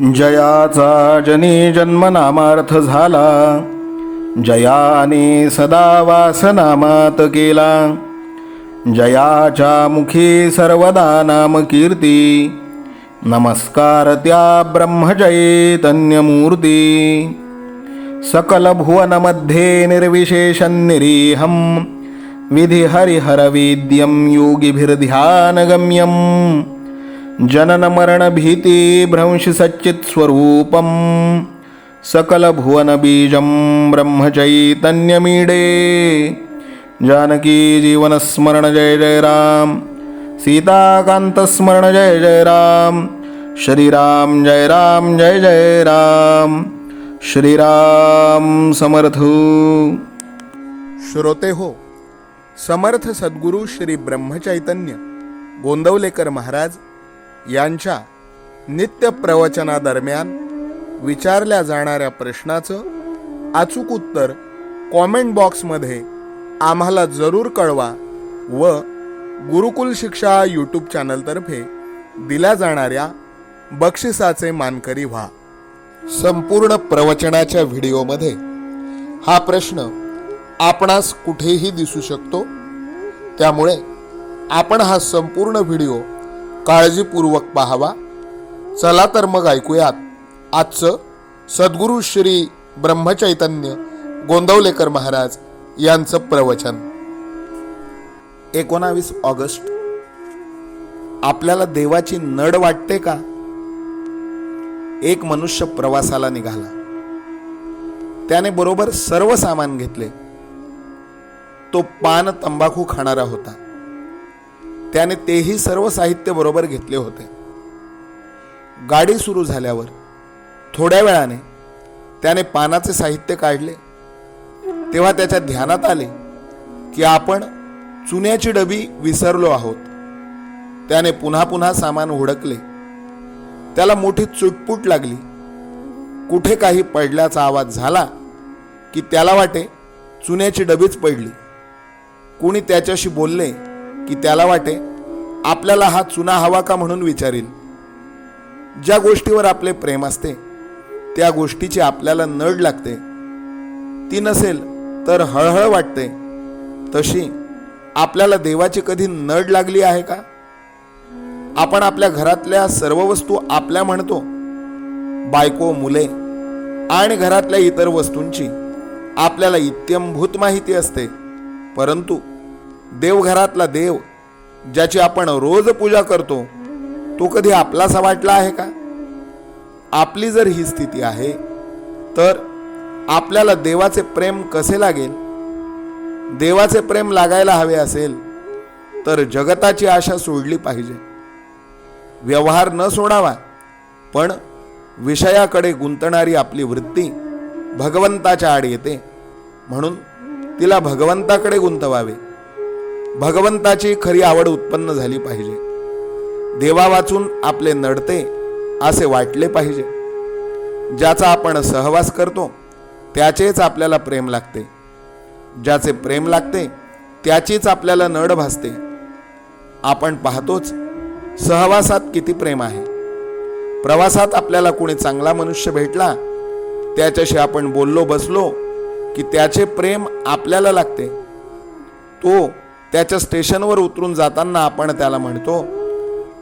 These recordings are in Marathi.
जयाचा जनी जन्मनामार्थ झाला, जयाने सदा वासनामात केला. जयाच्या मुखी सर्वदा नाम कीर्ती, नमस्कार त्या ब्रह्मचैतन्यमूर्ती. सकल भुवनमध्ये निर्विशेषं निरीहं, विधि हरिहरवेद्यं योगिभिर्ध्यानगम्यं. जनन मरण भीति भ्रंश सच्चित् स्वरूपं, सकल भुवन बीजं ब्रह्मचैतन्यमीडे. जानकी जीवन स्मरण जय जय राम, सीताकांत स्मरण जय जय राम. श्रीराम जय राम जय जय राम. श्रीराम समर्थ. श्रोते हो, समर्थ सद्गुरू श्री ब्रह्मचैतन्य गोंदवलेकर महाराज यांच्या नित्य प्रवचनादरम्यान विचारल्या जाणाऱ्या प्रश्नाचं अचूक उत्तर कॉमेंट बॉक्समध्ये आम्हाला जरूर कळवा व गुरुकुल शिक्षा यूट्यूब चॅनलतर्फे दिल्या जाणाऱ्या बक्षिसाचे मानकरी व्हा. संपूर्ण प्रवचनाच्या व्हिडिओमध्ये हा प्रश्न आपणास कुठेही दिसू शकतो, त्यामुळे आपण हा संपूर्ण व्हिडिओ काळजीपूर्वक पाहावा. चला तर मग ऐकूयात आजचं सद्गुरू श्री ब्रह्मचैतन्य गोंदवलेकर महाराज यांचं प्रवचन. 19 ऑगस्ट. आपल्याला देवाची नड वाटते का? एक मनुष्य प्रवासाला निघाला. त्याने बरोबर सर्व सामान घेतले. तो पान तंबाखू खाणारा होता. त्याने तेही सर्व साहित्य बरोबर घेतले होते. गाडी सुरू झाल्यावर थोड्या वेळाने त्याने पानाचे साहित्य काढले. तेव्हा त्याच्या ध्यानात आले की आपण चुन्याची डबी विसरलो आहोत. त्याने पुन्हा पुन्हा सामान हुडकले. त्याला मोठी चुटपुट लागली. कुठे काही पडल्याचा आवाज झाला की त्याला वाटे चुन्याची डबीच पडली. कोणी त्याच्याशी बोलले की त्याला वाटे आपल्याला हा चुना हवा का म्हणून विचारील. ज्या गोष्टीवर आपले प्रेम असते त्या गोष्टीची आपल्याला नड लागते. ती नसेल तर हळहळ वाटते. तशी आपल्याला देवाची कधी नड लागली आहे का? आपण आपल्या घरातल्या सर्व वस्तू आपल्या म्हणतो. बायको, मुले आणि घरातल्या इतर वस्तूंची आपल्याला इत्यंभूत माहिती असते. परंतु देवघरातला देव ज्याची आपण रोज पूजा करतो तो कधी आपलासा वाटला आहे का? आपली जर ही स्थिती आहे तर आपल्याला देवाचे प्रेम कसे लागेल? देवाचे प्रेम लागायला हवे असेल तर जगताची आशा सोडली पाहिजे. व्यवहार न सोडावा, पण विषयाकडे गुंतणारी आपली वृत्ती भगवंताच्या आड येते, म्हणून तिला भगवंताकडे गुंतवावे. भगवंताची खरी आवड उत्पन्न झाली पाहिजे. देवा वाचून आपले नडते असे वाटले पाहिजे. ज्याचा आपण सहवास करतो त्याचेच आपल्याला प्रेम लागते. ज्याचे प्रेम लागते त्याचीच आपल्याला नड भासते. आपण पाहतोच सहवासात किती प्रेम आहे. प्रवासात आपल्याला कोणी चांगला मनुष्य भेटला, त्याच्याशी आपण बोललो बसलो की त्याचे प्रेम आपल्याला लागते. तो त्याच्या स्टेशनवर उतरून जाताना आपण त्याला म्हणतो,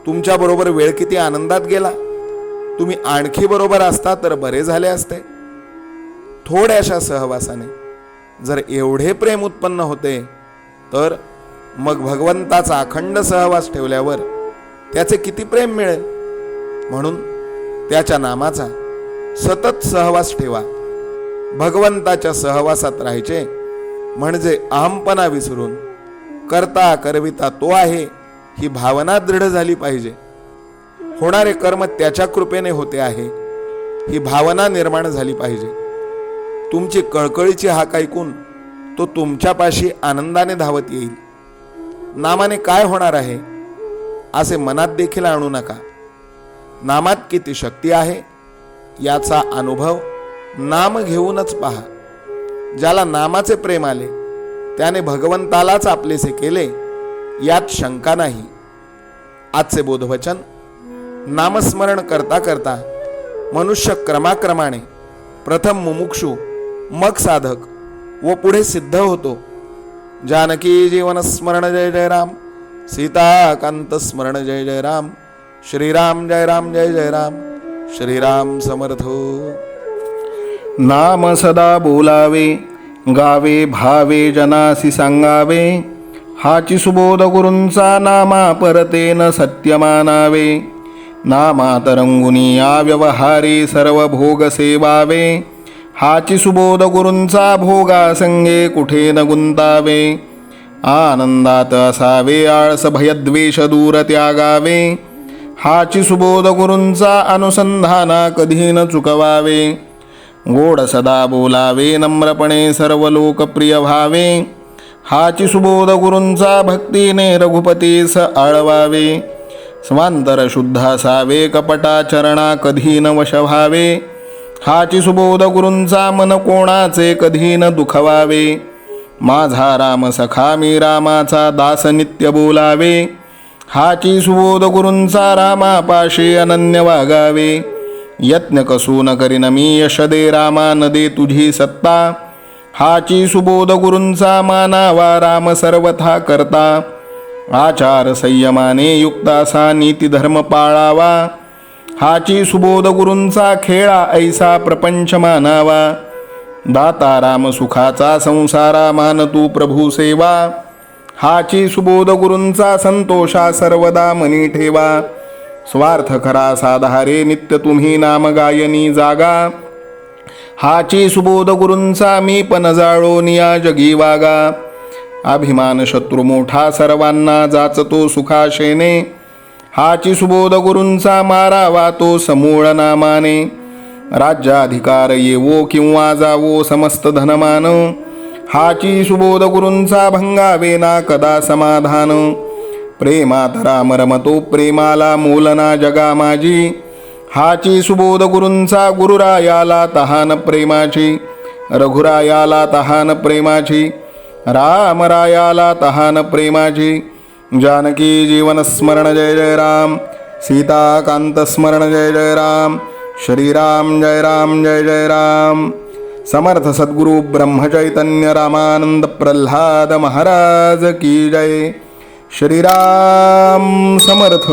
तुमच्या बरोबर वेळ किती आनंदात गेला, तुम्ही आणखी बरोबर असता तर बरे झाले असते. थोड्याशा सहवासाने जर एवढे प्रेम उत्पन्न होते तर मग भगवंताचा अखंड सहवास ठेवल्यावर त्याचे किती प्रेम मिळेल. म्हणून त्याच्या नामाचा सतत सहवास ठेवा. भगवंताच्या सहवासात राहायचे म्हणजे अहंपणा विसरून करता करविता तो आहे ही भावना दृढ झाली पाहिजे. होणारे कर्म त्याच्या कृपेने होते आहे ही भावना निर्माण झाली पाहिजे. तुमची कळकळीची हाक ऐकून तो तुमच्यापाशी आनंदाने धावत येईल. नामाने काय होणार आहे असे मनात देखील आणू नका. नामात किती शक्ती आहे याचा अनुभव नाम घेऊनच पहा. ज्याला नामाचे प्रेम आले त्याने भगवंतालाच आपलेसे केले यात शंका नाही. आजचे बोधवचन नामस्मरण करता करता मनुष्य क्रमाक्रमाने प्रथम मुमुक्षू, मग साधक व पुढे सिद्ध होतो. जानकी जीवन स्मरण जय जय राम, सीताकांत स्मरण जय जय राम, श्रीराम जय राम जय जय राम, श्रीराम समर्थ. नाम सदा बोलावे, गावे भावे जनासी सांगावे, हाची सुबोध गुरूंचा नामा परतेन सत्य मानावे. नामात रंगुनी या व्यवहारी सर्व भोग सेवावे, हाची सुबोध गुरूंचा भोगा संगे कुठे न गुंतावे. आनंदात असावे आळस भयद्वेष दूर त्यागावे, हाची सुबोध गुरूंचा अनुसंधाना कधी न चुकवावे. गोड सदा बोलावे नम्रपणे सर्व लोकप्रिय व्हावे, हाची सुबोध गुरूंचा भक्तीने रघुपतीस आळवावे. स्वांतर शुद्ध असावे कपटाचरणा कधी न वश व्हावे, हाची सुबोध गुरूंचा मन कोणाचे कधी न दुखवावे. माझा राम सखा मी रामाचा दास नित्य बोलावे, हाची सुबोध गुरूंचा रामापाशी अनन्य वागावे. यत्न कसून करीन मी यश दे रामा न दे तुझी सत्ता, हाची सुबोध गुरूंचा मानावा राम सर्वथा करता. आचार संयमाने युक्त असा नीती धर्म पाळावा, हाची सुबोध गुरूंचा खेळा ऐसा प्रपंच मानावा. दाता राम सुखाचा संसारा मान तू प्रभू सेवा, हाची सुबोध गुरूंचा संतोषा सर्वदा मनी ठेवा. स्वार्थ खरा साधारे नित्य तुम्ही नाम गायनी जागा, हाची सुबोध गुरूंचा मी पण जाळोन या जगी वागा. अभिमान शत्रू मोठा सर्वांना जाचतो सुखाशेने, हाची सुबोध गुरूंचा मारावा तो समूळ नामाने. राज्याधिकार येवो किंवा जावो समस्त धनमान, हाची सुबोध गुरूंचा भंगावे ना कदा समाधान. प्रेमात राम रमतो प्रेमाला मोलना जगा माझी, हाची सुबोध गुरूंचा गुरुरायाला तहान प्रेमाची. रघुरायाला तहान प्रेमाची, रामरायाला तहान प्रेमाची. जानकी जीवन स्मरण जय जय राम, सीताकांत स्मरण जय जय राम, श्रीराम जय राम जय जय राम. समर्थ सद्गुरु ब्रह्मचैतन्य रामानंद प्रल्हाद महाराज की जय. श्रीराम समर्थ.